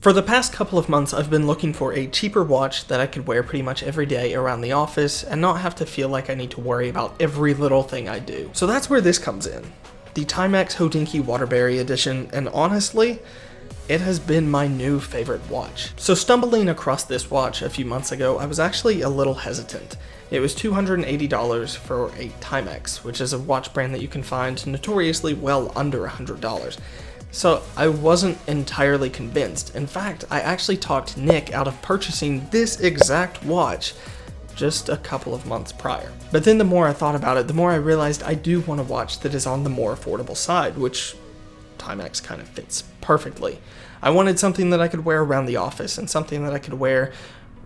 For the past couple of months, I've been looking for a cheaper watch that I could wear pretty much every day around the office and not have to feel like I need to worry about every little thing I do. So that's where this comes in. The Timex HODINKEE Waterbury edition, and honestly, it has been my new favorite watch. So stumbling across this watch a few months ago, I was actually a little hesitant. It was $280 for a Timex, which is a watch brand that you can find notoriously well under $100. So I wasn't entirely convinced. In fact, I actually talked Nick out of purchasing this exact watch just a couple of months prior. But then the more I thought about it, the more I realized I do want a watch that is on the more affordable side, which Timex kind of fits perfectly. I wanted something that I could wear around the office and something that I could wear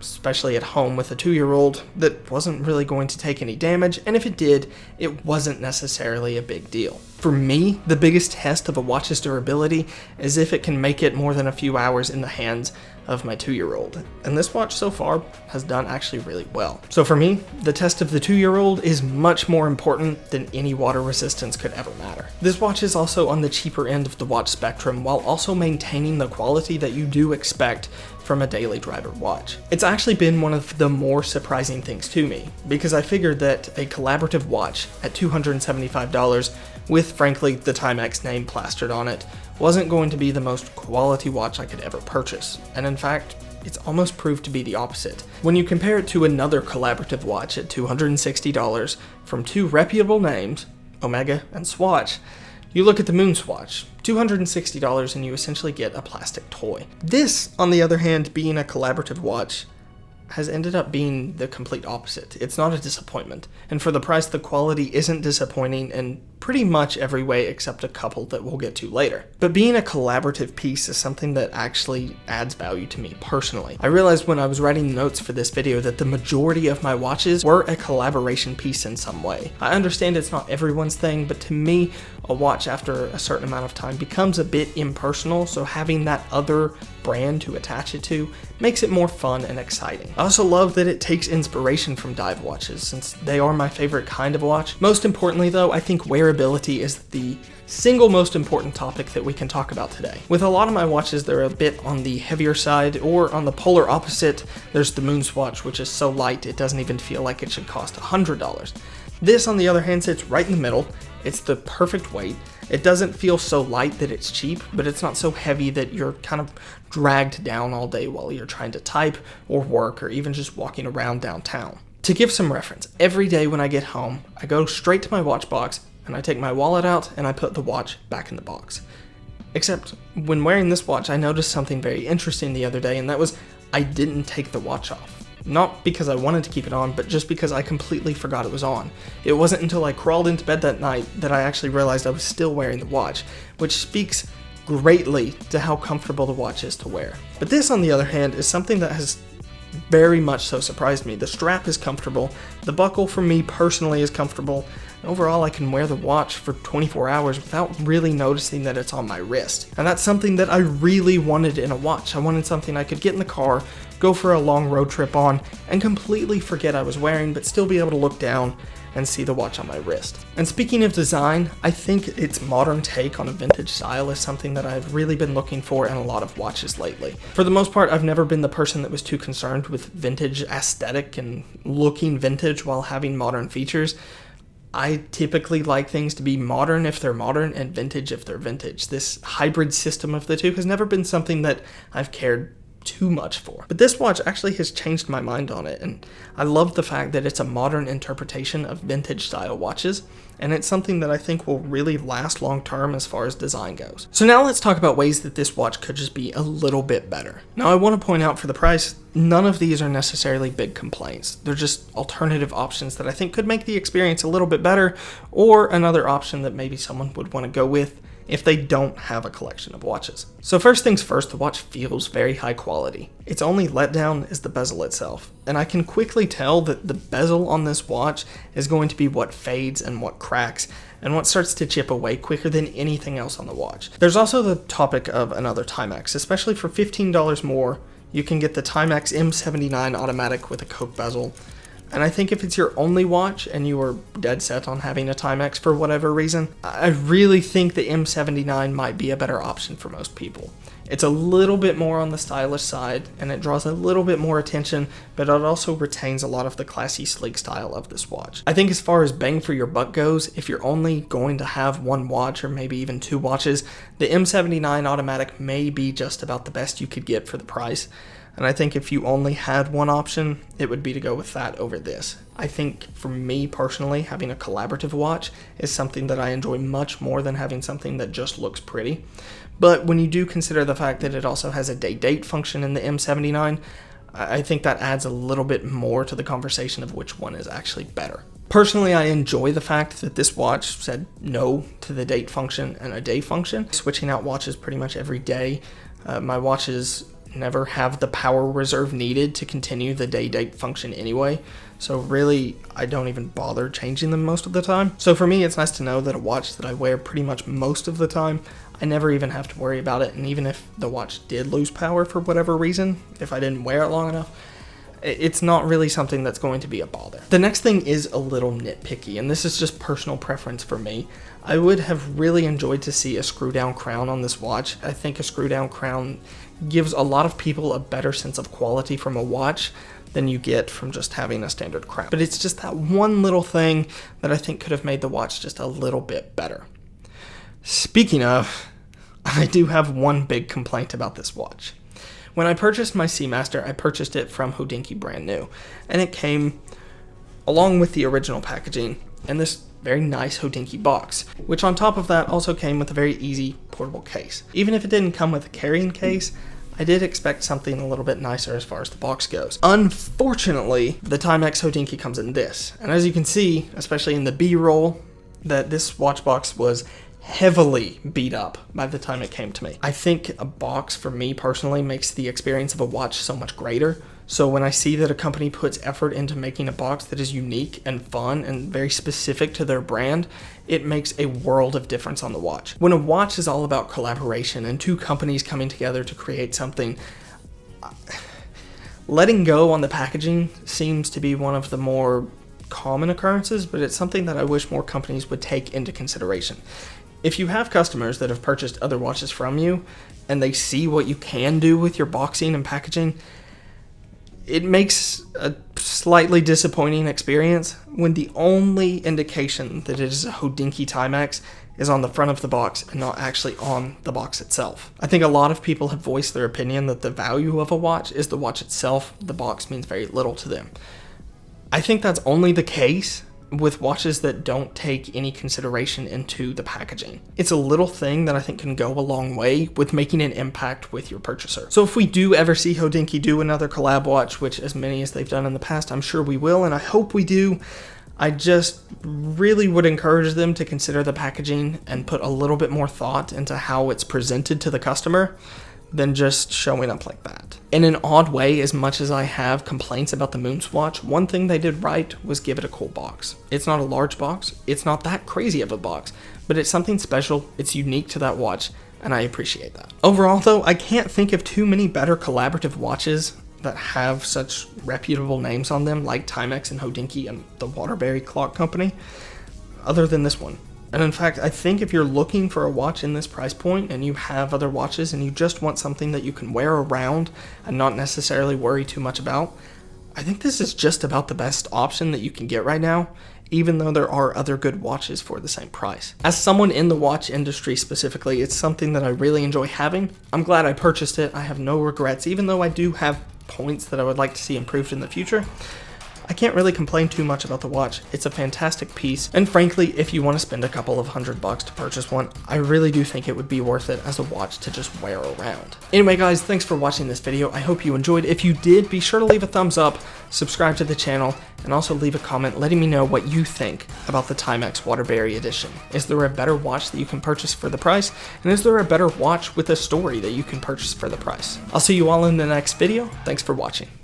especially at home with a 2-year-old that wasn't really going to take any damage, and if it did, it wasn't necessarily a big deal. For me, the biggest test of a watch's durability is if it can make it more than a few hours in the hands of my 2-year-old, and this watch so far has done actually really well. So for me, the test of the 2-year-old is much more important than any water resistance could ever matter. This watch is also on the cheaper end of the watch spectrum while also maintaining the quality that you do expect from a daily driver watch. It's actually been one of the more surprising things to me, because I figured that a collaborative watch at $275 with, frankly, the Timex name plastered on it wasn't going to be the most quality watch I could ever purchase, and in fact, it's almost proved to be the opposite. When you compare it to another collaborative watch at $260 from two reputable names, OMEGA and Swatch, you look at the Moon Swatch, $260, and you essentially get a plastic toy. This, on the other hand, being a collaborative watch, has ended up being the complete opposite. It's not a disappointment, and for the price, the quality isn't disappointing in pretty much every way except a couple that we'll get to later. But being a collaborative piece is something that actually adds value to me personally. I realized when I was writing notes for this video that the majority of my watches were a collaboration piece in some way. I understand it's not everyone's thing, but to me, a watch after a certain amount of time becomes a bit impersonal, so having that other brand to attach it to makes it more fun and exciting. I also love that it takes inspiration from dive watches, since they are my favorite kind of watch. Most importantly though, I think wearability is the single most important topic that we can talk about today. With a lot of my watches, they're a bit on the heavier side, or on the polar opposite, there's the Moon Swatch, which is so light it doesn't even feel like it should cost $100. This, on the other hand, sits right in the middle. It's the perfect weight. It doesn't feel so light that it's cheap, but it's not so heavy that you're kind of dragged down all day while you're trying to type or work or even just walking around downtown. To give some reference, every day when I get home, I go straight to my watch box and I take my wallet out and I put the watch back in the box. Except when wearing this watch, I noticed something very interesting the other day, and that was I didn't take the watch off. Not because I wanted to keep it on, but just because I completely forgot it was on. It wasn't until I crawled into bed that night that I actually realized I was still wearing the watch, which speaks greatly to how comfortable the watch is to wear. But this, on the other hand, is something that has very much so surprised me. The strap is comfortable, the buckle for me personally is comfortable, and overall I can wear the watch for 24 hours without really noticing that it's on my wrist. And that's something that I really wanted in a watch. I wanted something I could get in the car, go for a long road trip on, and completely forget I was wearing, but still be able to look down and see the watch on my wrist. And speaking of design, I think its modern take on a vintage style is something that I've really been looking for in a lot of watches lately. For the most part, I've never been the person that was too concerned with vintage aesthetic and looking vintage while having modern features. I typically like things to be modern if they're modern and vintage if they're vintage. This hybrid system of the two has never been something that I've cared too much for. But this watch actually has changed my mind on it, and I love the fact that it's a modern interpretation of vintage style watches, and it's something that I think will really last long term as far as design goes. So now let's talk about ways that this watch could just be a little bit better. Now I want to point out, for the price, none of these are necessarily big complaints. They're just alternative options that I think could make the experience a little bit better, or another option that maybe someone would want to go with if they don't have a collection of watches. So first things first, the watch feels very high quality. Its only letdown is the bezel itself, and I can quickly tell that the bezel on this watch is going to be what fades and what cracks and what starts to chip away quicker than anything else on the watch. There's also the topic of another Timex. Especially for $15 more, you can get the Timex M79 automatic with a Coke bezel. And I think if it's your only watch and you are dead set on having a Timex for whatever reason, I really think the M79 might be a better option for most people. It's a little bit more on the stylish side, and it draws a little bit more attention, but it also retains a lot of the classy, sleek style of this watch. I think as far as bang for your buck goes, if you're only going to have one watch or maybe even two watches, the M79 automatic may be just about the best you could get for the price. And I think if you only had one option, it would be to go with that over this. I think for me personally, having a collaborative watch is something that I enjoy much more than having something that just looks pretty. But when you do consider the fact that it also has a day-date function in the M79, I think that adds a little bit more to the conversation of which one is actually better. Personally, I enjoy the fact that this watch said no to the date function and a day function. Switching out watches pretty much every day. My watches never have the power reserve needed to continue the day-date function anyway, so really I don't even bother changing them most of the time. So for me, it's nice to know that a watch that I wear pretty much most of the time, I never even have to worry about it. And even if the watch did lose power for whatever reason, if I didn't wear it long enough, it's not really something that's going to be a bother. The next thing is a little nitpicky, and this is just personal preference for me. I would have really enjoyed to see a screw-down crown on this watch. I think a screw-down crown gives a lot of people a better sense of quality from a watch than you get from just having a standard crown. But it's just that one little thing that I think could have made the watch just a little bit better. Speaking of, I do have one big complaint about this watch. When I purchased my Seamaster, I purchased it from HODINKEE brand new, and it came along with the original packaging in this very nice HODINKEE box, which on top of that also came with a very easy portable case. Even if it didn't come with a carrying case, I did expect something a little bit nicer as far as the box goes. Unfortunately, the Timex HODINKEE comes in this, and as you can see, especially in the B-roll, that this watch box was heavily beat up by the time it came to me. I think a box, for me personally, makes the experience of a watch so much greater. So when I see that a company puts effort into making a box that is unique and fun and very specific to their brand, it makes a world of difference on the watch. When a watch is all about collaboration and two companies coming together to create something, letting go on the packaging seems to be one of the more common occurrences, but it's something that I wish more companies would take into consideration. If you have customers that have purchased other watches from you and they see what you can do with your boxing and packaging, it makes a slightly disappointing experience when the only indication that it is a HODINKEE Timex is on the front of the box and not actually on the box itself. I think a lot of people have voiced their opinion that the value of a watch is the watch itself. The box means very little to them. I think that's only the case with watches that don't take any consideration into the packaging. It's a little thing that I think can go a long way with making an impact with your purchaser. So if we do ever see HODINKEE do another collab watch, which as many as they've done in the past, I'm sure we will, and I hope we do, I just really would encourage them to consider the packaging and put a little bit more thought into how it's presented to the customer than just showing up like that. In an odd way, as much as I have complaints about the Moonswatch, one thing they did right was give it a cool box. It's not a large box, it's not that crazy of a box, but it's something special, it's unique to that watch, and I appreciate that. Overall though, I can't think of too many better collaborative watches that have such reputable names on them like Timex and HODINKEE and the Waterbury Clock Company, other than this one. And in fact, I think if you're looking for a watch in this price point and you have other watches and you just want something that you can wear around and not necessarily worry too much about, I think this is just about the best option that you can get right now, even though there are other good watches for the same price. As someone in the watch industry specifically, it's something that I really enjoy having. I'm glad I purchased it. I have no regrets, even though I do have points that I would like to see improved in the future. I can't really complain too much about the watch. It's a fantastic piece, and frankly, if you want to spend a couple of $100 to purchase one, I really do think it would be worth it as a watch to just wear around. Anyway guys, thanks for watching this video. I hope you enjoyed. If you did, be sure to leave a thumbs up, subscribe to the channel, and also leave a comment letting me know what you think about the Timex Waterbury edition. Is there a better watch that you can purchase for the price? And is there a better watch with a story that you can purchase for the price? I'll see you all in the next video. Thanks for watching.